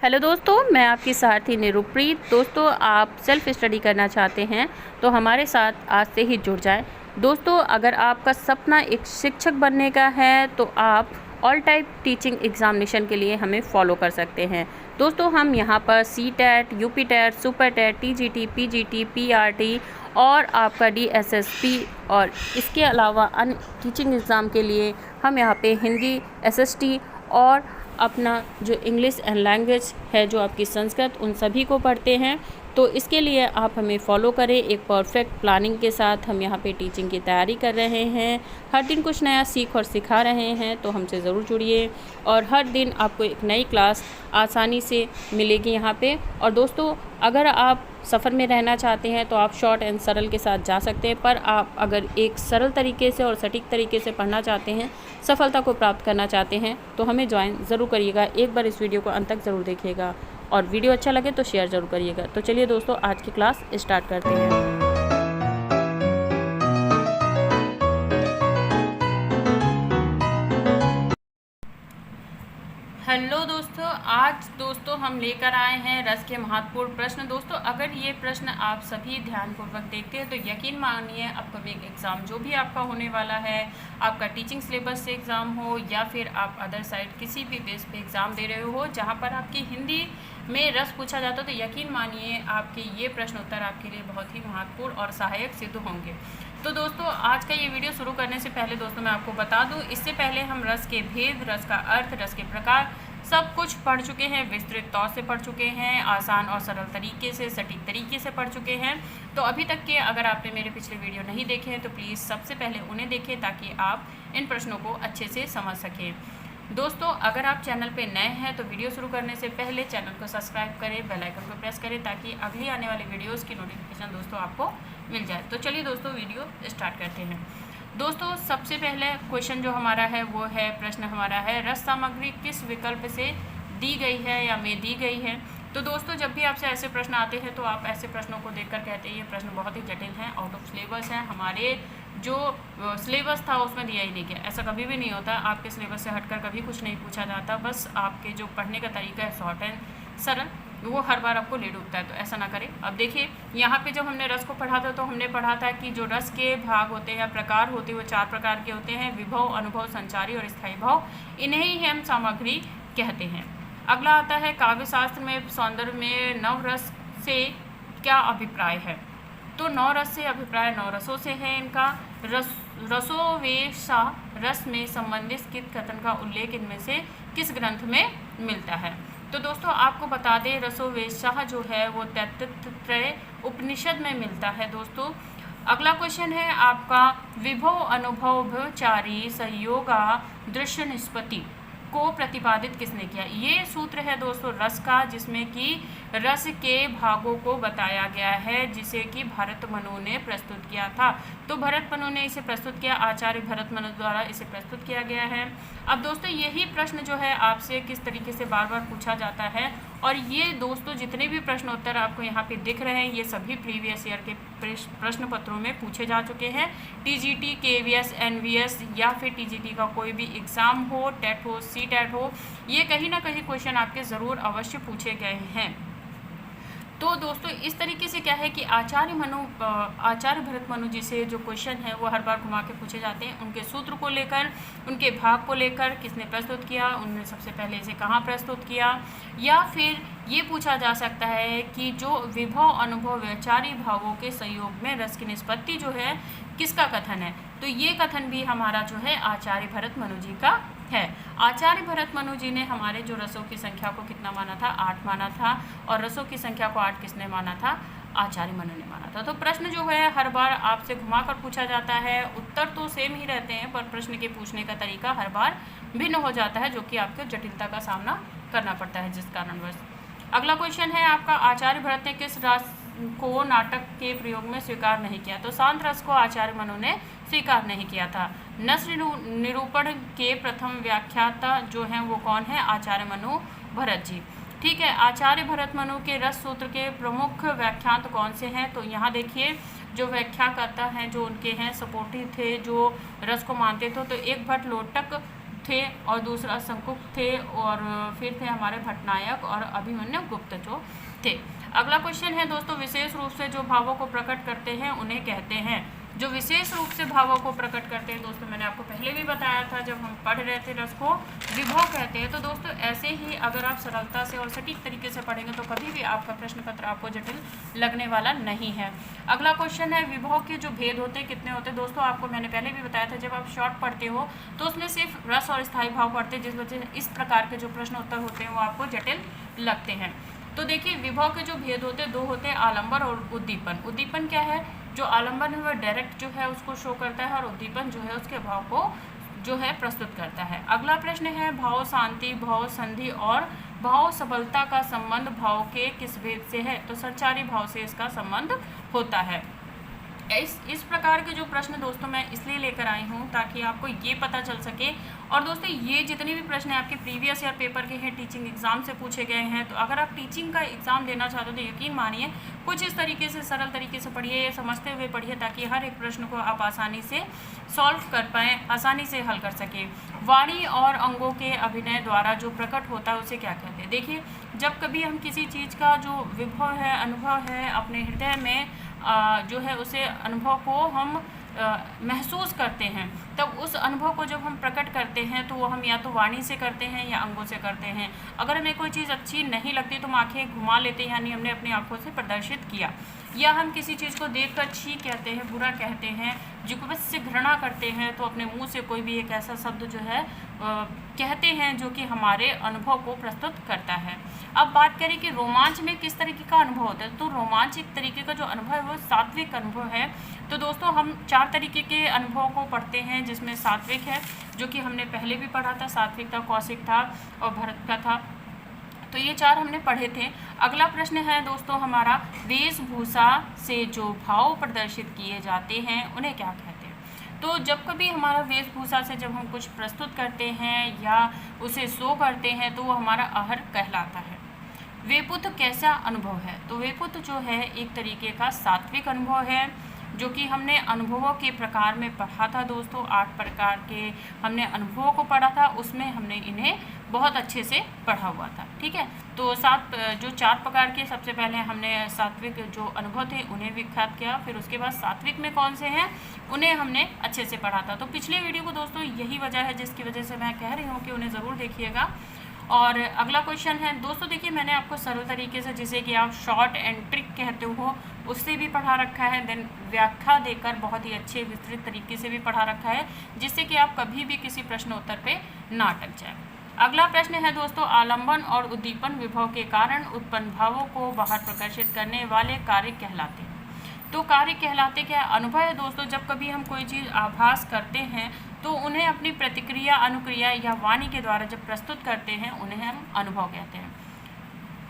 Hello दोस्तों, मैं आपकी साथी निरुप्रीत। दोस्तों, आप सेल्फ स्टडी करना चाहते हैं तो हमारे साथ आज से ही जुड़ जाएं। दोस्तों, अगर आपका सपना एक शिक्षक बनने का है तो आप ऑल टाइप टीचिंग एग्जामिनेशन के लिए हमें फॉलो कर सकते हैं। दोस्तों, हम यहाँ पर CTET, UPTET, super TET, TGT, PGT, PRT और आपका डीएसएसपी और इसके अलावा अन्य टीचिंग एग्ज़ाम के लिए हम यहाँ पे हिंदी, एसएसटी और अपना जो इंग्लिश एंड लैंग्वेज है, जो आपकी संस्कृत, उन सभी को पढ़ते हैं। तो इसके लिए आप हमें फॉलो करें। एक परफेक्ट प्लानिंग के साथ हम यहाँ पे टीचिंग की तैयारी कर रहे हैं। हर दिन कुछ नया सीख और सिखा रहे हैं, तो हमसे ज़रूर जुड़िए और हर दिन आपको एक नई क्लास आसानी से मिलेगी यहाँ पे। और दोस्तों, अगर आप सफ़र में रहना चाहते हैं तो आप शॉर्ट एंड सरल के साथ जा सकते हैं, पर आप अगर एक सरल तरीके से और सटीक तरीके से पढ़ना चाहते हैं, सफलता को प्राप्त करना चाहते हैं, तो हमें ज्वाइन ज़रूर करिएगा। एक बार इस वीडियो को अंत तक ज़रूर देखिएगा और वीडियो अच्छा लगे तो शेयर ज़रूर करिएगा। तो चलिए दोस्तों, आज की क्लास स्टार्ट करते हैं। हेलो दोस्तों, आज दोस्तों हम लेकर आए हैं रस के महत्वपूर्ण प्रश्न। दोस्तों, अगर ये प्रश्न आप सभी ध्यानपूर्वक देखते हैं तो यकीन मानिए अपकमिंग एग्ज़ाम जो भी आपका होने वाला है, आपका टीचिंग सिलेबस से एग्ज़ाम हो या फिर आप अदर साइड किसी भी बेस पे एग्ज़ाम दे रहे हो जहाँ पर आपकी हिंदी में रस पूछा जाता है, तो यकीन मानिए आपके ये प्रश्न उत्तर आपके लिए बहुत ही महत्वपूर्ण और सहायक सिद्ध होंगे। तो दोस्तों, आज का ये वीडियो शुरू करने से पहले दोस्तों मैं आपको बता दूं, इससे पहले हम रस के भेद, रस का अर्थ, रस के प्रकार सब कुछ पढ़ चुके हैं, विस्तृत तौर से पढ़ चुके हैं, आसान और सरल तरीके से, सटीक तरीके से पढ़ चुके हैं। तो अभी तक के अगर आपने मेरे पिछले वीडियो नहीं देखे हैं तो प्लीज़ सबसे पहले उन्हें देखें ताकि आप इन प्रश्नों को अच्छे से समझ सकें। दोस्तों, अगर आप चैनल पे नए हैं तो वीडियो शुरू करने से पहले चैनल को सब्सक्राइब करें, बेल आइकन को प्रेस करें ताकि अगली आने वाली वीडियोस की नोटिफिकेशन दोस्तों आपको मिल जाए। तो चलिए दोस्तों, वीडियो स्टार्ट करते हैं। दोस्तों, सबसे पहले क्वेश्चन जो हमारा है वो है, प्रश्न हमारा है, रस सामग्री किस विकल्प से दी गई है या में दी गई है। तो दोस्तों, जब भी आपसे ऐसे प्रश्न आते हैं तो आप ऐसे प्रश्नों को देखकर कहते हैं ये प्रश्न बहुत ही जटिल हैं, आउट ऑफ सिलेबस हैं, हमारे जो सिलेबस था उसमें दिया ही नहीं गया। ऐसा कभी भी नहीं होता, आपके सिलेबस से हटकर कभी कुछ नहीं पूछा जाता। बस आपके जो पढ़ने का तरीका है शॉर्ट एंड सरल, वो हर बार आपको ले डूबता है, तो ऐसा ना करें। अब देखिए, यहाँ पे जब हमने रस को पढ़ा था तो हमने पढ़ा था कि जो रस के भाग होते हैं, प्रकार होते हैं, वो 4 प्रकार के होते हैं: विभव, अनुभव, संचारी और स्थायी भाव। इन्हें ही हम सामग्री कहते हैं। अगला आता है, काव्य शास्त्र में सौंदर्य में नवरस से क्या अभिप्राय है। तो 9 रस से अभिप्राय 9 रसों से है इनका। रसोवेशा रस में संबंधित किस कथन का उल्लेख इनमें से किस ग्रंथ में मिलता है। तो दोस्तों, आपको बता दें, रसोवेशा जो है वो तैत्तिरीय उपनिषद में मिलता है। दोस्तों, अगला क्वेश्चन है आपका, विभव, अनुभव, व्यवचारी, सहयोगा, दृश्य निष्पत्ति को प्रतिपादित किसने किया। ये सूत्र है दोस्तों रस का, जिसमें कि रस के भागों को बताया गया है, जिसे कि भरत मनु ने प्रस्तुत किया था। तो भरत मनु ने इसे प्रस्तुत किया, आचार्य भरत मनु द्वारा इसे प्रस्तुत किया गया है। अब दोस्तों, यही प्रश्न जो है आपसे किस तरीके से बार बार पूछा जाता है, और ये दोस्तों जितने भी प्रश्न उत्तर आपको यहाँ पे दिख रहे हैं, ये सभी प्रीवियस ईयर के प्रश्न पत्रों में पूछे जा चुके हैं। टीजीटी, केवीएस, एनवीएस या फिर टीजीटी का कोई भी एग्ज़ाम हो, टेट हो, सी-टेट हो, ये कहीं ना कहीं क्वेश्चन आपके ज़रूर अवश्य पूछे गए हैं। तो दोस्तों, इस तरीके से क्या है कि आचार्य भरत मनु जी से जो क्वेश्चन है वो हर बार घुमा के पूछे जाते हैं। उनके सूत्र को लेकर, उनके भाग को लेकर, किसने प्रस्तुत किया, उन्होंने सबसे पहले इसे कहाँ प्रस्तुत किया, या फिर ये पूछा जा सकता है कि जो विभव, अनुभव, व्यवचारी भावों के संयोग में रस की निष्पत्ति जो है किसका कथन है। तो ये कथन भी हमारा जो है आचार्य भरत मनु जी का है। आचार्य भरत मनु जी ने हमारे जो रसों की संख्या को कितना माना था, 8 माना था, और रसों की संख्या को 8 किसने माना था, आचार्य मनु ने माना था। तो प्रश्न जो है हर बार आपसे घुमाकर पूछा जाता है, उत्तर तो सेम ही रहते हैं पर प्रश्न के पूछने का तरीका हर बार भिन्न हो जाता है, जो कि आपको जटिलता का सामना करना पड़ता है जिस कारणवश। अगला क्वेश्चन है आपका, आचार्य भरत ने किस रस को नाटक के प्रयोग में स्वीकार नहीं किया। तो शांत रस को आचार्य मनु ने स्वीकार नहीं किया था। नस निरूपण के प्रथम व्याख्याता जो हैं वो कौन है, आचार्य मनु भरत जी। ठीक है, आचार्य भरत मनु के रस सूत्र के प्रमुख व्याख्यांत कौन से हैं। तो यहाँ देखिए, जो व्याख्याकर्ता हैं जो उनके हैं, सपोर्टिव थे, जो रस को मानते थे, तो एक भट्ट लोटक थे और दूसरा शंकुक थे और फिर थे हमारे भट्टनायक और अभिमन्यु गुप्त जो थे। अगला क्वेश्चन है दोस्तों, विशेष रूप से जो भावों को प्रकट करते हैं उन्हें कहते हैं। जो विशेष रूप से भावों को प्रकट करते हैं दोस्तों, मैंने आपको पहले भी बताया था जब हम पढ़ रहे थे रस को, विभव कहते हैं। तो दोस्तों ऐसे ही अगर आप सरलता से और सटीक तरीके से पढ़ेंगे तो कभी भी आपका प्रश्न पत्र आपको जटिल लगने वाला नहीं है। अगला क्वेश्चन है, विभव के जो भेद होते हैं कितने होते हैं। दोस्तों आपको मैंने पहले भी बताया था, जब आप शॉर्ट पढ़ते हो तो उसमें सिर्फ रस और स्थायी भाव पढ़ते हैं, जिस वजह से इस प्रकार के जो प्रश्न उत्तर होते हैं वो आपको जटिल लगते हैं। तो देखिए, विभव के जो भेद होते हैं दो होते हैं, आलंबन और उद्दीपन। उद्दीपन क्या है, जो आलंबन है वह डायरेक्ट जो है उसको शो करता है और उद्दीपन जो है उसके भाव को जो है प्रस्तुत करता है। अगला प्रश्न है, भाव शांति, भाव संधि और भाव सबलता का संबंध भाव के किस भेद से है। तो संचारी भाव से इसका संबंध होता है। इस प्रकार के जो प्रश्न दोस्तों मैं इसलिए लेकर आई हूँ ताकि आपको ये पता चल सके। और दोस्तों ये जितने भी प्रश्न हैं आपके प्रीवियस ईयर पेपर के हैं, टीचिंग एग्जाम से पूछे गए हैं। तो अगर आप टीचिंग का एग्जाम देना चाहते हो तो यकीन मानिए कुछ इस तरीके से सरल तरीके से पढ़िए, समझते हुए पढ़िए, ताकि हर एक प्रश्न को आप आसानी से सॉल्व कर पाएँ, आसानी से हल कर सकें। वाणी और अंगों के अभिनय द्वारा जो प्रकट होता है उसे क्या कहते हैं। देखिए, जब कभी हम किसी चीज़ का जो विभव है, अनुभव है, अपने हृदय में जो है उसे अनुभव को हम महसूस करते हैं, तब उस अनुभव को जब हम प्रकट करते हैं तो वो हम या तो वाणी से करते हैं या अंगों से करते हैं। अगर हमें कोई चीज़ अच्छी नहीं लगती तो हम आंखें घुमा लेते हैं, यानी हमने अपनी आंखों से प्रदर्शित किया। या हम किसी चीज़ को देखकर छी कहते हैं, बुरा कहते हैं, जुगपत से घृणा करते हैं, तो अपने मुंह से कोई भी एक ऐसा शब्द जो है कहते हैं जो कि हमारे अनुभव को प्रस्तुत करता है। अब बात करें कि रोमांच में किस तरीके का अनुभव होता है। तो रोमांच एक तरीके का जो अनुभव है वो सात्विक अनुभव है। तो दोस्तों हम 4 तरीके के अनुभव को पढ़ते हैं, जिसमें सात्विक है जो कि हमने पहले भी पढ़ा था, सात्विक था, कौशिक था और भरत का था। तो ये 4 हमने पढ़े थे। अगला प्रश्न है दोस्तों हमारा, वेशभूषा से जो भाव प्रदर्शित किए जाते हैं उन्हें क्या कहते हैं। तो जब कभी हमारा वेशभूषा से जब हम कुछ प्रस्तुत करते हैं या उसे शो करते हैं तो वो हमारा आहर कहलाता है। वेपुत कैसा अनुभव है। तो वेपुत जो है एक तरीके का सात्विक अनुभव है, जो कि हमने अनुभवों के प्रकार में पढ़ा था दोस्तों। 8 प्रकार के हमने अनुभवों को पढ़ा था, उसमें हमने इन्हें बहुत अच्छे से पढ़ा हुआ था। ठीक है, तो 4 प्रकार के सबसे पहले हमने सात्विक जो अनुभव थे उन्हें विख्यात किया, फिर उसके बाद सात्विक में कौन से हैं उन्हें हमने अच्छे से पढ़ा था। तो पिछले वीडियो को दोस्तों यही वजह है जिसकी वजह से मैं कह रही हूँ कि उन्हें ज़रूर देखिएगा। और अगला क्वेश्चन है दोस्तों, देखिए मैंने आपको सरल तरीके से, जिसे कि आप शॉर्ट एंड ट्रिक कहते हो, उससे भी पढ़ा रखा है। देन व्याख्या देकर बहुत ही अच्छे विस्तृत तरीके से भी पढ़ा रखा है, जिससे कि आप कभी भी किसी प्रश्न उत्तर पे ना अटक जाए। अगला प्रश्न है दोस्तों, आलंबन और उद्दीपन विभव के कारण उत्पन्न भावों को बाहर प्रकाशित करने वाले कार्य कहलाते हैं। तो कार्य कहलाते क्या, अनुभव है दोस्तों। जब कभी हम कोई चीज़ आभास करते हैं तो उन्हें अपनी प्रतिक्रिया, अनुक्रिया या वाणी के द्वारा जब प्रस्तुत करते हैं उन्हें हम अनुभव कहते हैं।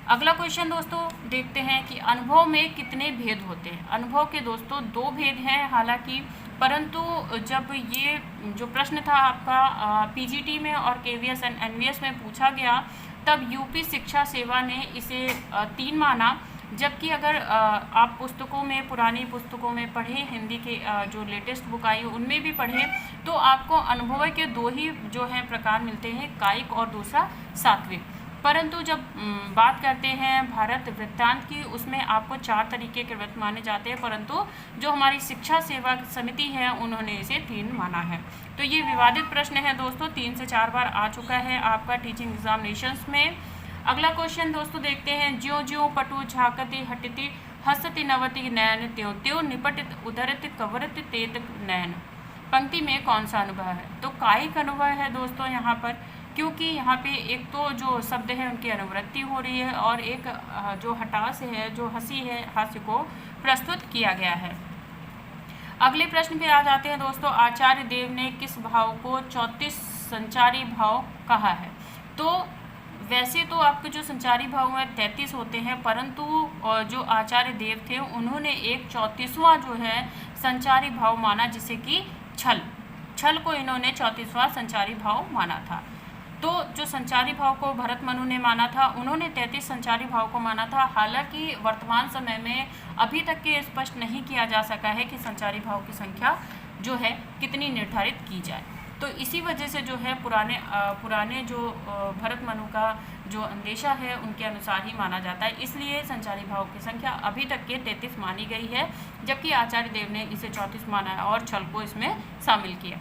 अगला क्वेश्चन दोस्तों देखते हैं कि अनुभव में कितने भेद होते हैं। अनुभव के दोस्तों 2 भेद हैं हालांकि, परंतु जब ये जो प्रश्न था आपका पीजीटी में और केवीएस एंड एनवीएस में पूछा गया, तब यूपी शिक्षा सेवा ने इसे 3 माना। जबकि अगर आप पुस्तकों में, पुरानी पुस्तकों में पढ़े, हिंदी के जो लेटेस्ट बुक आई उनमें भी पढ़े, तो आपको अनुभव के 2 ही जो हैं प्रकार मिलते हैं, कायिक और दूसरा सात्विक। परंतु जब बात करते हैं भारत वृत्तांत की, उसमें आपको 4 तरीके के वृत्त माने जाते हैं, परंतु जो हमारी शिक्षा सेवा समिति है उन्होंने इसे 3 माना है। तो ये विवादित प्रश्न है दोस्तों, 3 से 4 बार आ चुका है आपका टीचिंग एग्जामिनेशंस में। अगला क्वेश्चन दोस्तों देखते हैं, ज्यों ज्यों पटु झाकति हटति हसति नवति नयन त्यों त्यों निपटित उदरति कवरति तेत नयन। पंक्ति में कौन सा अनुभव है। तो कायिक अनुभव है दोस्तों यहाँ पर, क्योंकि यहाँ पे एक तो जो शब्द है उनकी अनुवृत्ति हो रही है और एक जो हटास है, जो हंसी है, हास्य को प्रस्तुत किया गया है। अगले प्रश्न पे आ जाते हैं दोस्तों, आचार्य देव ने किस भाव को 34 संचारी भाव कहा है। तो वैसे तो आपके जो संचारी भाव हैं 33 होते हैं, परंतु जो आचार्य देव थे उन्होंने एक 34वां जो है संचारी भाव माना, जिसे कि छल को इन्होंने 34वां संचारी भाव माना था। तो जो संचारी भाव को भरत मनु ने माना था, उन्होंने 33 संचारी भाव को माना था। हालांकि वर्तमान समय में अभी तक के स्पष्ट नहीं किया जा सका है कि संचारी भाव की संख्या जो है कितनी निर्धारित की जाए। तो इसी वजह से जो है पुराने जो भरत मनु का जो अंदेशा है उनके अनुसार ही माना जाता है, इसलिए संचारी भाव की संख्या अभी तक के 33 मानी गई है, जबकि आचार्य देव ने इसे 34 माना है और छल को इसमें शामिल किया।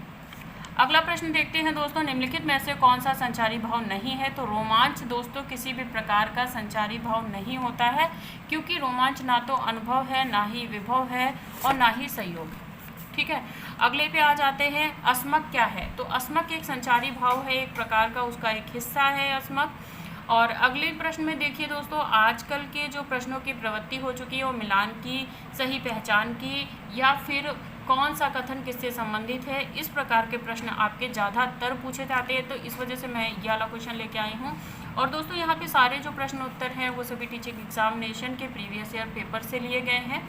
अगला प्रश्न देखते हैं दोस्तों, निम्नलिखित में से कौन सा संचारी भाव नहीं है? तो रोमांच दोस्तों किसी भी प्रकार का संचारी भाव नहीं होता है, क्योंकि रोमांच ना तो अनुभव है, ना ही विभव है और ना ही संयोग है। ठीक है, अगले पे आ जाते हैं, अस्मक क्या है? तो अस्मक एक संचारी भाव है, एक प्रकार का उसका एक हिस्सा है अस्मक। और अगले प्रश्न में देखिए दोस्तों, आजकल के जो प्रश्नों की प्रवृत्ति हो चुकी है वो मिलान की, सही पहचान की, या फिर कौन सा कथन किससे संबंधित है, इस प्रकार के प्रश्न आपके ज़्यादातर पूछे जाते हैं। तो इस वजह से मैं ये वाला क्वेश्चन लेके आई हूँ। और दोस्तों यहाँ पे सारे जो प्रश्न उत्तर हैं वो सभी टीचिंग एग्जामिनेशन के प्रीवियस ईयर पेपर से लिए गए हैं।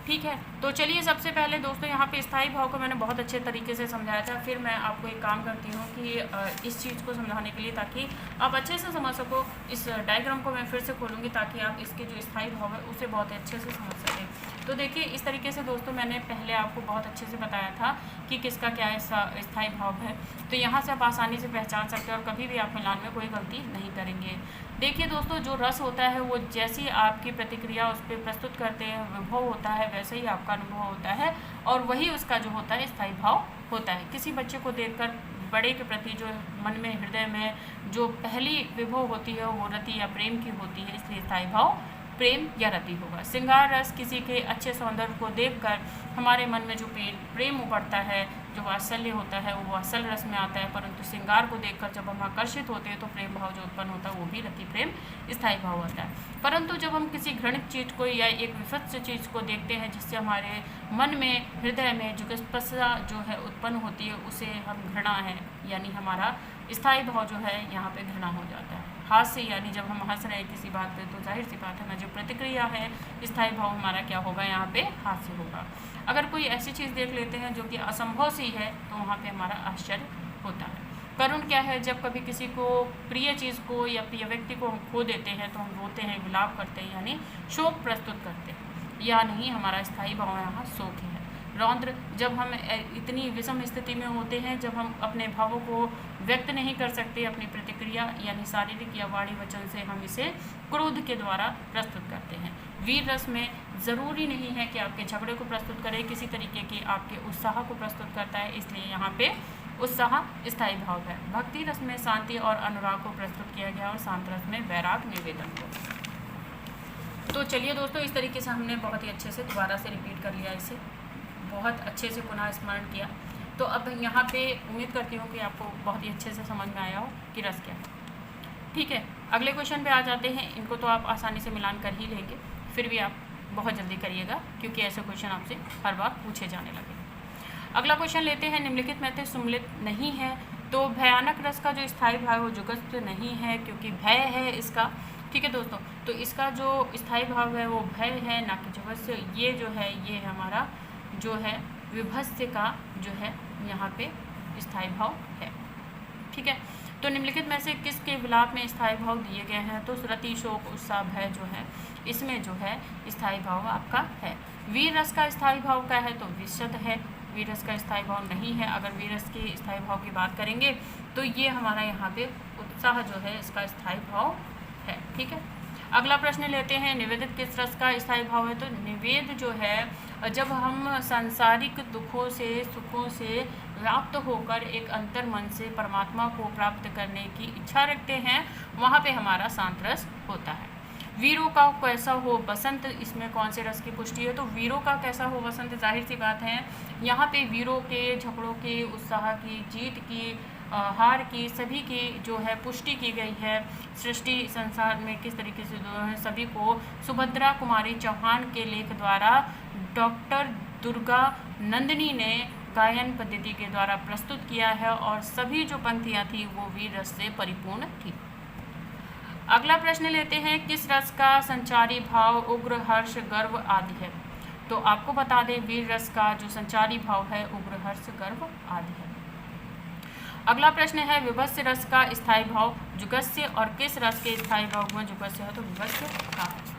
ठीक है, तो चलिए सबसे पहले दोस्तों यहाँ पे स्थायी भाव को मैंने बहुत अच्छे तरीके से समझाया था। फिर मैं आपको एक काम करती हूँ कि इस चीज़ को समझाने के लिए, ताकि आप अच्छे से समझ सको, इस डायग्राम को मैं फिर से खोलूँगी ताकि आप इसके जो स्थायी भाव है उसे बहुत अच्छे से समझ सकें। तो देखिए इस तरीके से दोस्तों मैंने पहले आपको बहुत अच्छे से बताया था कि किसका क्या स्थायी भाव है। तो यहाँ से आप आसानी से पहचान सकते हैं और कभी भी आप मिलान में कोई गलती नहीं करेंगे। देखिए दोस्तों, जो रस होता है वो जैसी आपकी प्रतिक्रिया उस पर प्रस्तुत करते हैं, विभव होता है, वैसे ही आपका अनुभव होता है और वही उसका जो होता है स्थायी भाव होता है। किसी बच्चे को देखकर बड़े के प्रति जो मन में, हृदय में जो पहली विभव होती है वो रति या प्रेम की होती है, इसलिए स्थायी भाव प्रेम या रति होगा। श्रृंगार रस किसी के अच्छे सौंदर्य को देखकर हमारे मन में जो प्रेम उमड़ता है, जो वात्सल्य होता है वो वात्सल्य रस में आता है, परंतु श्रृंगार को देखकर जब हम आकर्षित होते हैं तो प्रेम भाव जो उत्पन्न होता है वो भी रति प्रेम स्थायी भाव होता है। परंतु जब हम किसी घृणित चीज़ को या एक विभत्स चीज़ को देखते हैं जिससे हमारे मन में, हृदय में जुगस्पसा जो है उत्पन्न होती है, उसे हम घृणा है, यानी हमारा स्थायी भाव जो है यहाँ पे घृणा हो जाता है। हास्य, यानी जब हम हंस रहे हैं किसी बात पे तो जाहिर सी बात है ना, जो प्रतिक्रिया है स्थायी भाव हमारा क्या होगा, यहाँ पे हास्य होगा। अगर कोई ऐसी चीज़ देख लेते हैं जो कि असंभव सी है तो वहाँ पे हमारा आश्चर्य होता है। करुण क्या है? जब कभी किसी को प्रिय चीज़ को या प्रिय व्यक्ति को हम खो देते हैं तो हम रोते हैं, विलाप करते हैं, यानी शोक प्रस्तुत करते हैं, या नहीं हमारा स्थायी भाव यहाँ शोक है। रौद्र, जब हम इतनी विषम स्थिति में होते हैं, जब हम अपने भावों को व्यक्त नहीं कर सकते, अपनी प्रतिक्रिया यानी शारीरिक या वाणी वचन से हम इसे क्रोध के द्वारा प्रस्तुत करते हैं। वीर रस में ज़रूरी नहीं है कि आपके झगड़े को प्रस्तुत करे, किसी तरीके के आपके उत्साह को प्रस्तुत करता है, इसलिए यहाँ पे उत्साह स्थायी भाव है। भक्ति रस में शांति और अनुराग को प्रस्तुत किया गया और शांत रस में वैराग निवेदन को। तो चलिए दोस्तों, इस तरीके से हमने बहुत ही अच्छे से दोबारा से रिपीट कर लिया, इसे बहुत अच्छे से पुनः स्मरण किया। तो अब यहाँ पे उम्मीद करती हूँ कि आपको बहुत ही अच्छे से समझ में आया हो कि रस क्या है। ठीक है, अगले क्वेश्चन पे आ जाते हैं। इनको तो आप आसानी से मिलान कर ही लेंगे, फिर भी आप बहुत जल्दी करिएगा क्योंकि ऐसे क्वेश्चन आपसे हर बार पूछे जाने लगे। अगला क्वेश्चन लेते हैं, निम्नलिखित में से सम्मिलित नहीं है। तो भयानक रस का जो स्थायी भाव वो जुगस्थ नहीं है, क्योंकि भय है इसका। ठीक है दोस्तों, तो इसका जो स्थायी भाव है वो भय है, ना कि जुगस्थ। ये जो है ये हमारा जो है विभत्स्य का जो है यहाँ पे स्थायी भाव है। ठीक है, तो निम्नलिखित में से किसके विलाप में स्थायी भाव दिए गए हैं? तो रति, शोक, उत्साह, भय जो है इसमें जो है स्थायी भाव आपका है। वीर रस का स्थायी भाव क्या है? तो विशद है। वीर रस का स्थायी भाव नहीं है। अगर वीर रस के स्थायी भाव की बात करेंगे तो ये हमारा यहाँ पे उत्साह जो है इसका स्थायी भाव है। ठीक है, अगला प्रश्न लेते हैं, निवेदित किस रस का स्थायी भाव है? तो निवेद जो है जब हम सांसारिक दुखों से, सुखों से व्याप्त होकर एक अंतर मन से परमात्मा को प्राप्त करने की इच्छा रखते हैं, वहाँ पे हमारा शांत रस होता है। वीरों का कैसा हो बसंत, इसमें कौन से रस की पुष्टि है? तो वीरों का कैसा हो बसंत, जाहिर सी बात है यहाँ पे वीरों के, झगड़ों के, उत्साह की, जीत की, हार की, सभी की जो है पुष्टि की गई है। सृष्टि संसार में किस तरीके से जो है सभी को सुभद्रा कुमारी चौहान के लेख द्वारा डॉक्टर दुर्गा नंदिनी ने गायन पद्धति के द्वारा प्रस्तुत किया है और सभी जो पंक्तियाँ थी वो वीर रस से परिपूर्ण थी। अगला प्रश्न लेते हैं, किस रस का संचारी भाव उग्र, हर्ष, गर्व आदि है? तो आपको बता दें वीर रस का जो संचारी भाव है उग्र, हर्ष, गर्व आदि है। अगला प्रश्न है, विभत्स्य रस का स्थायी भाव जुगस्य और किस रस के स्थायी भाव में जुगस्य है? तो विभत्स्य का है।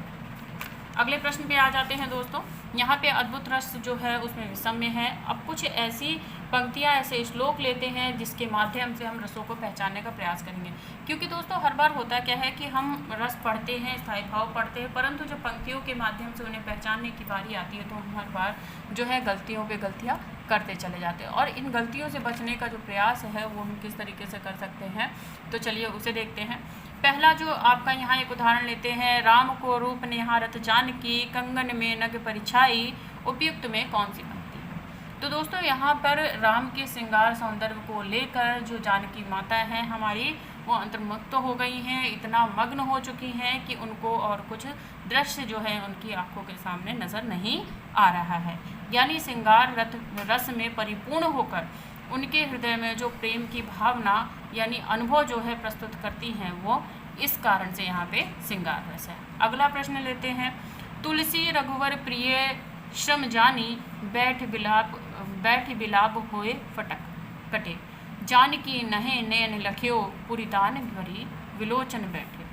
अगले प्रश्न पे आ जाते हैं दोस्तों। यहाँ पे अद्भुत रस जो है उसमें विषम्य है। अब कुछ ऐसी पंक्तियाँ, ऐसे श्लोक लेते हैं जिसके माध्यम से हम रसों को पहचानने का प्रयास करेंगे। क्योंकि दोस्तों हर बार होता क्या है कि हम रस पढ़ते हैं, स्थायी भाव पढ़ते हैं, परंतु जब पंक्तियों के माध्यम से उन्हें पहचानने की बारी आती है तो हम हर बार जो है गलतियों पे गलतियाँ करते चले जाते हैं। और इन गलतियों से बचने का जो प्रयास है वो हम किस तरीके से कर सकते हैं, तो चलिए उसे देखते हैं। पहला जो आपका यहाँ एक उदाहरण लेते हैं, राम को रूप निहारत जानकी, कंगन में नग परिछाई, उपयुक्त में कौन सी पंक्ति है। तो दोस्तों यहाँ पर राम के श्रृंगार सौंदर्य को लेकर जो जानकी माता हैं हमारी, वो अंतर्मुक्त हो गई हैं, इतना मग्न हो चुकी हैं कि उनको और कुछ दृश्य जो है उनकी आंखों के सामने नज़र नहीं आ रहा है। यानी श्रृंगार रस में परिपूर्ण होकर उनके हृदय में जो प्रेम की भावना यानी अनुभव जो है प्रस्तुत करती हैं, वो इस कारण से यहाँ पे श्रृंगार रस है। अगला प्रश्न लेते हैं, तुलसी रघुवर प्रिय श्रम जानी, बैठ बिलाप होए फटक कटे, जानकी नहे नयन लख्यो, पुरिदान भरी विलोचन बैठे।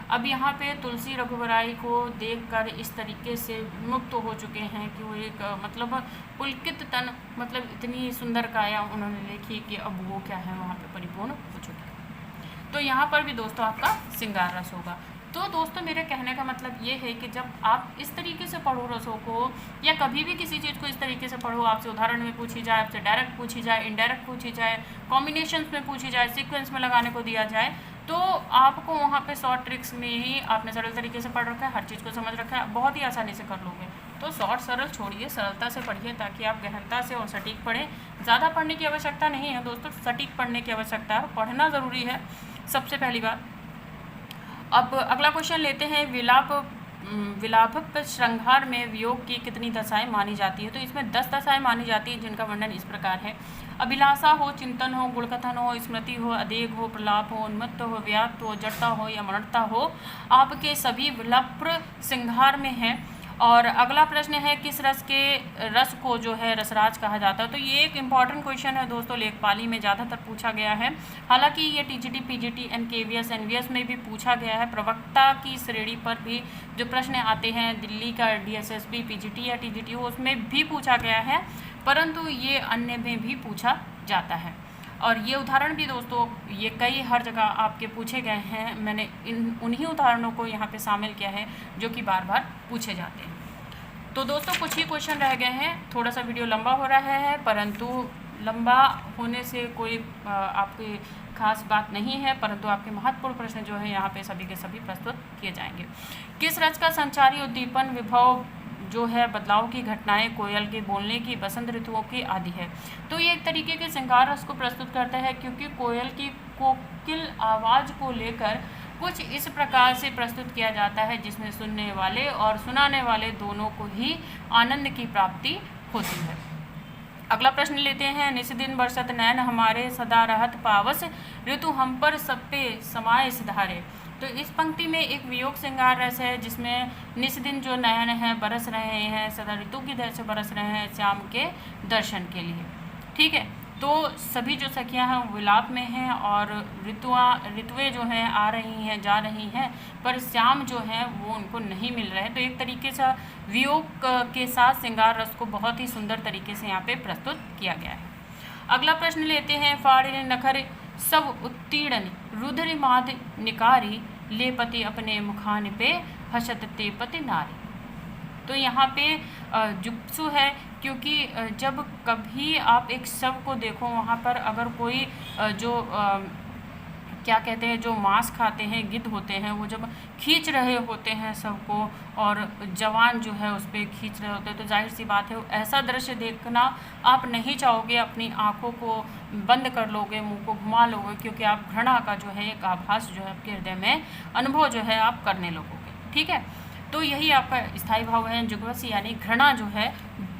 अब यहाँ पे तुलसी रघुवराई को देखकर इस तरीके से मुक्त हो चुके हैं कि वो एक मतलब पुलकित तन, मतलब इतनी सुंदर काया उन्होंने देखी कि अब वो क्या है वहाँ पे परिपूर्ण हो चुके हैं। तो यहाँ पर भी दोस्तों आपका श्रृंगार रस होगा। तो दोस्तों मेरे कहने का मतलब ये है कि जब आप इस तरीके से पढ़ो रसों को, या कभी भी किसी चीज़ को इस तरीके से पढ़ो, आपसे उदाहरण में पूछी जाए, आपसे डायरेक्ट पूछी जाए, इनडायरेक्ट पूछी जाए, कॉम्बिनेशंस में पूछी जाए, सीक्वेंस में लगाने को दिया जाए, तो आपको वहाँ पे शॉर्ट ट्रिक्स में ही आपने सरल तरीके से पढ़ रखा है, हर चीज़ को समझ रखा है, बहुत ही आसानी से कर लोगे। तो शॉर्ट सरल छोड़िए, सरलता से पढ़िए ताकि आप गहनता से और सटीक पढ़ें। ज़्यादा पढ़ने की आवश्यकता नहीं है दोस्तों, सटीक पढ़ने की आवश्यकता है, पढ़ना ज़रूरी है सबसे पहली बात। अब अगला क्वेश्चन लेते हैं, विलापक श्रृंगार में वियोग की कितनी दशाएं मानी जाती है। तो इसमें 10 दशाएं मानी जाती हैं जिनका वर्णन इस प्रकार है। अभिलाषा हो, चिंतन हो, गुणकथन हो, स्मृति हो, अदेग हो, प्रलाप हो, उन्मत्त हो, व्याप्त हो, जड़ता हो या मरणता हो, आपके सभी विलप्र श्रृंगार में है। और अगला प्रश्न है, किस रस को जो है रसराज कहा जाता है। तो ये एक इम्पॉर्टेंट क्वेश्चन है दोस्तों, लेखपाली में ज़्यादातर पूछा गया है। हालांकि ये टीजीटी, पीजीटी, एनकेवीएस, एनवीएस में भी पूछा गया है। प्रवक्ता की श्रेणी पर भी जो प्रश्न आते हैं, दिल्ली का डीएसएसबी, पीजीटी या टीजीटी हो, उसमें भी पूछा गया है, परंतु ये अन्य में भी पूछा जाता है। और ये उदाहरण भी दोस्तों ये कई हर जगह आपके पूछे गए हैं। मैंने उन्हीं उदाहरणों को यहाँ पे शामिल किया है जो कि बार बार पूछे जाते हैं। तो दोस्तों कुछ ही क्वेश्चन रह गए हैं, थोड़ा सा वीडियो लंबा हो रहा है, परंतु लंबा होने से कोई आपकी खास बात नहीं है, परंतु आपके महत्वपूर्ण प्रश्न जो है यहाँ पे सभी के सभी प्रस्तुत किए जाएंगे। किस रस का संचारी उद्दीपन विभव जो है बदलाव की घटनाएं, कोयल के बोलने की, बसंत ऋतुओं की आदि है। तो ये एक तरीके के श्रृंगार रस को प्रस्तुत करता है, क्योंकि कोयल की कोकिल आवाज़ को लेकर कुछ इस प्रकार से प्रस्तुत किया जाता है जिसमें सुनने वाले और सुनाने वाले दोनों को ही आनंद की प्राप्ति होती है। अगला प्रश्न लेते हैं, निस्दिन बरसत नैन हमारे, सदा रहत पावस, ऋतु हम पर सब पे समाये सिधारे। तो इस पंक्ति में एक वियोग श्रृंगार रस है जिसमें निस्दिन जो नयन है बरस रहे हैं, सदा ऋतु की दर से बरस रहे हैं श्याम के दर्शन के लिए। ठीक है, तो सभी जो सखियां हैं विलाप में हैं और ऋतुएं जो हैं आ रही हैं जा रही हैं, पर श्याम जो है वो उनको नहीं मिल रहे हैं। तो एक तरीके से वियोग के साथ श्रृंगार रस को बहुत ही सुंदर तरीके से यहाँ पे प्रस्तुत किया गया है। अगला प्रश्न लेते हैं, फाड़िन नखर सब उत्तीर्ण, रुद्र माद निकारी, लेपति अपने मुखान पे, हसत तेपति नारी। तो यहाँ पे जुप्सु है, क्योंकि जब कभी आप एक शव को देखो, वहाँ पर अगर कोई जो क्या कहते हैं, जो मांस खाते हैं, गिद्ध होते हैं, वो जब खींच रहे होते हैं शव को और जवान जो है उस पर खींच रहे होते हैं, तो जाहिर सी बात है ऐसा दृश्य देखना आप नहीं चाहोगे, अपनी आँखों को बंद कर लोगे, मुंह को घुमा लोगे, क्योंकि आप घृणा का जो है एक आभास जो है आपके हृदय में अनुभव जो है आप करने लगोगे। ठीक है, तो यही आपका स्थायी भाव है जुगपस, यानी घृणा जो है,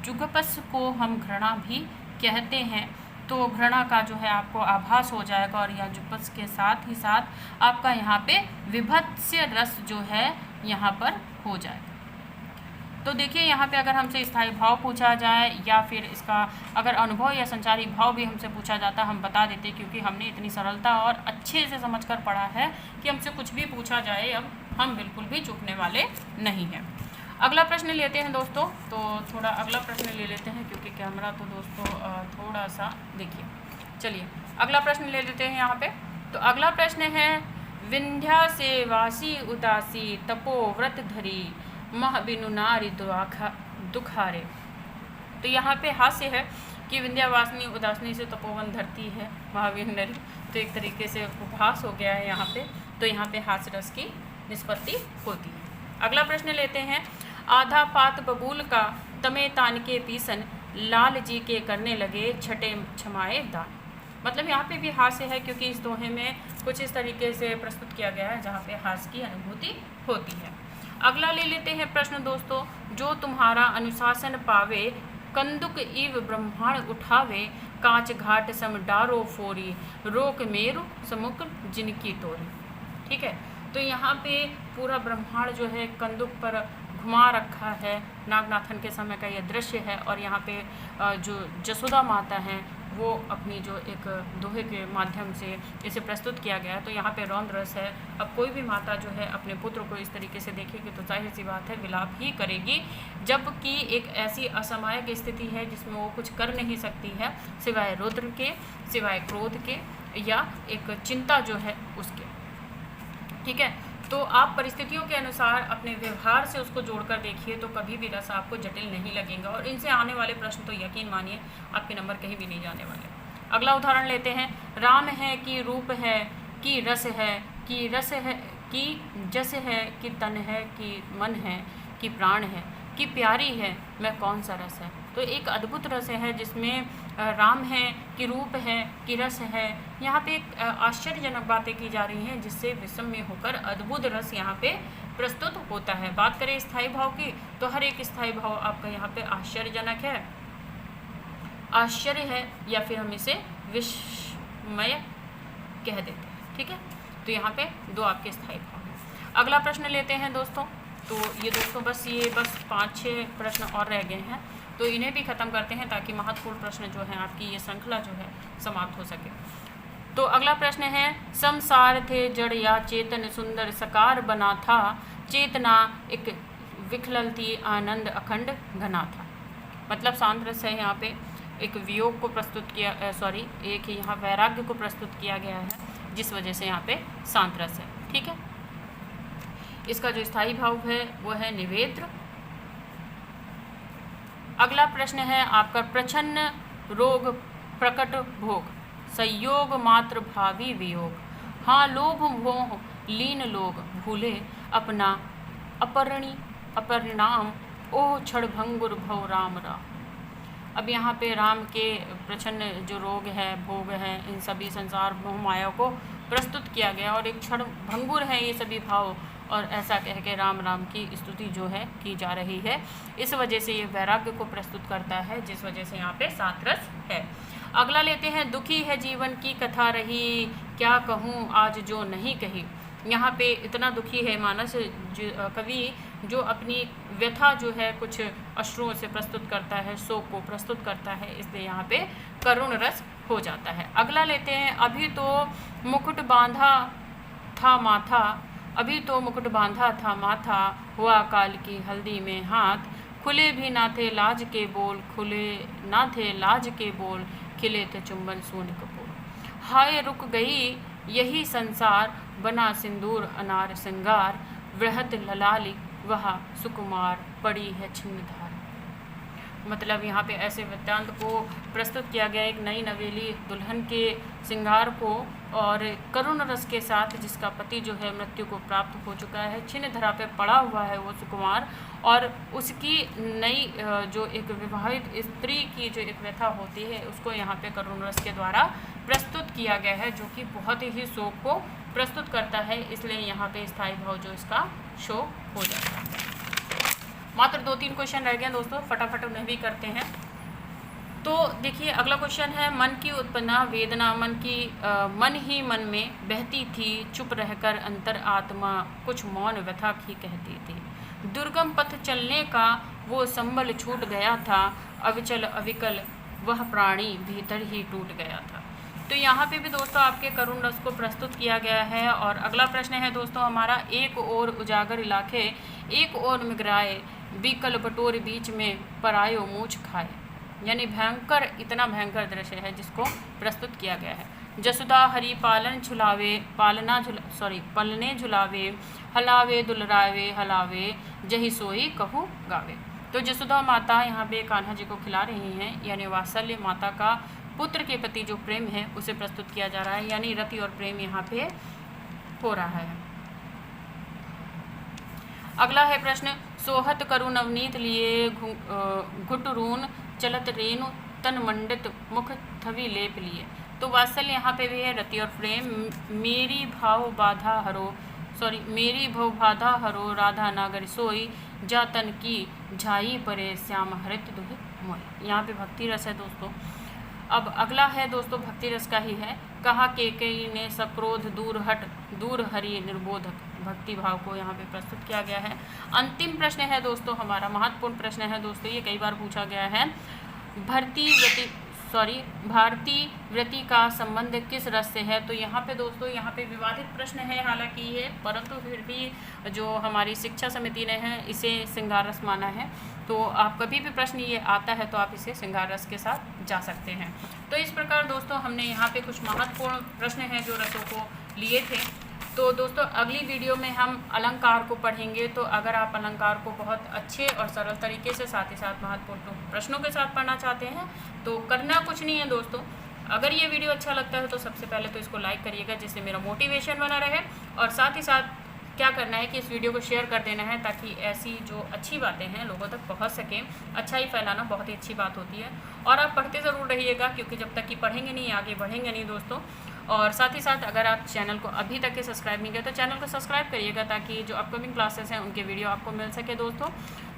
जुगपस को हम घृणा भी कहते हैं। तो घृणा का जो है आपको आभास हो जाएगा और यह जुगपस के साथ ही साथ आपका यहाँ पे विभत्स्य रस जो है यहाँ पर हो जाएगा। तो देखिए यहाँ पे अगर हमसे स्थायी भाव पूछा जाए या फिर इसका अगर अनुभव या संचारी भाव भी हमसे पूछा जाता, हम बता देते, क्योंकि हमने इतनी सरलता और अच्छे से समझकर पढ़ा है कि हमसे कुछ भी पूछा जाए अब हम बिल्कुल भी चूकने वाले नहीं हैं। अगला प्रश्न लेते हैं दोस्तों। तो थोड़ा अगला प्रश्न ले लेते हैं क्योंकि कैमरा तो दोस्तों थोड़ा सा देखिए। चलिए अगला प्रश्न ले लेते हैं यहाँ पे। तो अगला प्रश्न है विंध्या से वासी उदासी तपोव्रत धरी मह बिनु नारी दुखारे। तो यहाँ पे हास्य है कि विंध्यावासिनी उदासनी से तपोवन धरती है महावीर नरी। तो एक तरीके से उपहास हो गया है यहाँ पे। तो यहाँ पे हास्य रस की निष्पत्ति होती है। अगला प्रश्न लेते हैं आधा पात बबूल का तमे तान के पीसन लाल जी के करने लगे छठे क्षमाए दान। मतलब यहाँ पे भी हास्य है क्योंकि इस दोहे में कुछ इस तरीके से प्रस्तुत किया गया है जहाँ पे हास्य की अनुभूति होती है। अगला ले लेते हैं प्रश्न दोस्तों, जो तुम्हारा अनुशासन पावे कंदुक इव ब्रह्मांड उठावे कांच घाट सम डारो फोरी रोक मेरु समुख जिनकी तोरी। ठीक है, तो यहाँ पे पूरा ब्रह्मांड जो है कंदुक पर घुमा रखा है। नागनाथन के समय का यह दृश्य है और यहाँ पे जो जसोदा माता हैं वो अपनी जो एक दोहे के माध्यम से इसे प्रस्तुत किया गया है। तो यहाँ पे रौद्र रस है। अब कोई भी माता जो है अपने पुत्र को इस तरीके से देखेगी तो जाहिर सी बात है विलाप ही करेगी, जबकि एक ऐसी असामयिक स्थिति है जिसमें वो कुछ कर नहीं सकती है सिवाय रुद्र के, सिवाय क्रोध के या एक चिंता जो है उसके। ठीक है, तो आप परिस्थितियों के अनुसार अपने व्यवहार से उसको जोड़कर देखिए तो कभी भी रस आपको जटिल नहीं लगेगा और इनसे आने वाले प्रश्न तो यकीन मानिए आपके नंबर कहीं भी नहीं जाने वाले। अगला उदाहरण लेते हैं राम है कि रूप है कि रस है कि रस है कि जस है कि तन है कि मन है कि प्राण है कि प्यारी है मैं कौन सा रस है। तो एक अद्भुत रस है जिसमें राम है कि रूप है कि रस है। यहाँ पे एक आश्चर्यजनक बातें की जा रही हैं जिससे विषम्य होकर अद्भुत रस यहाँ पे प्रस्तुत होता है। बात करें स्थायी भाव की तो हर एक स्थायी भाव आपका यहाँ पे आश्चर्यजनक है, आश्चर्य है या फिर हम इसे विस्मय कह देते हैं। ठीक है, तो यहाँ पे दो आपके स्थायी भाव हैं। अगला प्रश्न लेते हैं दोस्तों। तो ये दोस्तों बस 5-6 प्रश्न और रह गए हैं तो इन्हें भी ख़त्म करते हैं ताकि महत्वपूर्ण प्रश्न जो है आपकी ये श्रृंखला जो है समाप्त हो सके। तो अगला प्रश्न है संसार थे जड़ या चेतन सुंदर सकार बना था चेतना एक विखलल थी आनंद अखंड घना था। मतलब शांत रस है, यहाँ पे एक वियोग को प्रस्तुत किया एक यहाँ वैराग्य को प्रस्तुत किया गया है जिस वजह से यहाँ पे शांत रस है। ठीक है, इसका जो स्थायी भाव है वो है निवेद्र। अगला प्रश्न है आपका प्रच्छन्न रोग प्रकट भोग संयोग मात्र भावी वियोग हाँ लोभ मोह लीन लोग भूले अपना अपरिणाम ओह क्षण भंगुर भव राम राम। अब यहाँ पे राम के प्रच्छन्न जो रोग है भोग है इन सभी संसार मोह माया को प्रस्तुत किया गया और एक क्षण भंगुर है ये सभी भाव और ऐसा कह के राम राम की स्तुति जो है की जा रही है। इस वजह से ये वैराग्य को प्रस्तुत करता है जिस वजह से यहाँ पे सात रस है। अगला लेते हैं दुखी है जीवन की कथा रही क्या कहूँ आज जो नहीं कही। यहाँ पे इतना दुखी है मानस कवि जो अपनी व्यथा जो है कुछ अश्रुओं से प्रस्तुत करता है, शोक को प्रस्तुत करता है, इसलिए यहाँ पे करुण रस हो जाता है। अगला लेते हैं अभी तो मुकुट बांधा था माथा अभी तो मुकुट बांधा था माथा हुआ काल की हल्दी में हाथ खुले भी ना थे लाज के बोल खुले ना थे लाज के बोल खिले थे चुंबन सून कपूर हाय रुक गई यही संसार बना सिंदूर अनार सिंगार वृहत ललाली वह सुकुमार पड़ी है छिन्न धार। मतलब यहाँ पे ऐसे वृत्तांत को प्रस्तुत किया गया एक नई नवेली दुल्हन के श्रृंगार को और करुण रस के साथ जिसका पति जो है मृत्यु को प्राप्त हो चुका है, छिन्न धरा पे पड़ा हुआ है वो सुकुमार और उसकी नई जो एक विवाहित स्त्री की जो एक व्यथा होती है उसको यहाँ पे करुण रस के द्वारा प्रस्तुत किया गया है जो कि बहुत ही शोक को प्रस्तुत करता है, इसलिए यहाँ पे स्थायी भाव जो इसका शोक हो जाता है। मात्र 2-3 क्वेश्चन रह गए दोस्तों, फटाफट उन्हें भी करते हैं। तो देखिए अगला क्वेश्चन है मन की उत्पन्ना वेदना मन ही मन में बहती थी चुप रहकर अंतर आत्मा कुछ मौन व्यथा की कहती थी दुर्गम पथ चलने का वो संबल छूट गया था अविचल अविकल वह प्राणी भीतर ही टूट गया था। तो यहाँ पे भी दोस्तों आपके करुण रस को प्रस्तुत किया गया है। और अगला प्रश्न है दोस्तों हमारा एक ओर उजागर इलाके एक ओर मिगराए बीकल बटोर बीच में परायो मूछ खाए। यानी भयंकर, इतना भयंकर दृश्य है जिसको प्रस्तुत किया गया है। जसुदा हरि पालन झुलावे, पलने झुलावे, हलावे दुलरावे हलावे, जही सोई कहू गावे। तो जसुदा माता यहाँ पे कान्हा जी को खिला रही हैं, यानी वात्सल्य माता का पुत्र के प्रति जो प्रेम है उसे प्रस्तुत किया जा रहा है, यानी रति और प्रेम यहाँ पे हो रहा है। अगला है प्रश्न, सोहत करु नवनीत लिए घुटरून, चलत रेणु तन मंडित मुख थवी लेप लिए। तो वात्सल्य यहाँ पे भी है, रति और प्रेम। मेरी भाव बाधा हरो राधा नागर सोई, जा तन की झाई परे श्याम हरित दुहि मोई। यहाँ पे भक्ति रस है दोस्तों। अब अगला है दोस्तों भक्ति रस का ही है। कहा केकई ने सक्रोध दूर हट, दूर हरि निर्बोधक। भक्ति भाव को यहाँ पे प्रस्तुत किया गया है। अंतिम प्रश्न है दोस्तों हमारा, महत्वपूर्ण प्रश्न है दोस्तों, ये कई बार पूछा गया है। भारती व्रति का संबंध किस रस से है। तो यहाँ पे दोस्तों, यहाँ पे विवादित प्रश्न है हालांकि ये, परंतु फिर भी जो हमारी शिक्षा समिति ने है इसे श्रृंगार रस माना है। तो आप कभी भी प्रश्न ये आता है तो आप इसे श्रृंगार रस के साथ जा सकते हैं। तो इस प्रकार दोस्तों हमने यहाँ पे कुछ महत्वपूर्ण प्रश्न हैं जो रसों को लिए थे। तो दोस्तों अगली वीडियो में हम अलंकार को पढ़ेंगे। तो अगर आप अलंकार को बहुत अच्छे और सरल तरीके से साथ ही साथ महत्वपूर्ण प्रश्नों के साथ पढ़ना चाहते हैं तो करना कुछ नहीं है दोस्तों। अगर ये वीडियो अच्छा लगता है तो सबसे पहले तो इसको लाइक करिएगा, जिससे मेरा मोटिवेशन बना रहे, और साथ ही साथ क्या करना है कि इस वीडियो को शेयर कर देना है ताकि ऐसी जो अच्छी बातें हैं लोगों तक पहुंच सकें। अच्छाई फैलाना बहुत ही अच्छी बात होती है। और आप पढ़ते ज़रूर रहिएगा, क्योंकि जब तक कि पढ़ेंगे नहीं आगे बढ़ेंगे नहीं दोस्तों। और साथ ही साथ अगर आप चैनल को अभी तक के सब्सक्राइब नहीं किया तो चैनल को सब्सक्राइब करिएगा, ताकि जो अपकमिंग क्लासेस हैं उनके वीडियो आपको मिल सके दोस्तों।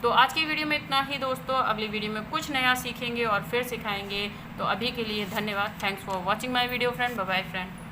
तो आज की वीडियो में इतना ही दोस्तों। अगली वीडियो में कुछ नया सीखेंगे और फिर सिखाएंगे। तो अभी के लिए धन्यवाद। Thanks for watching my video friend. Bye bye friend.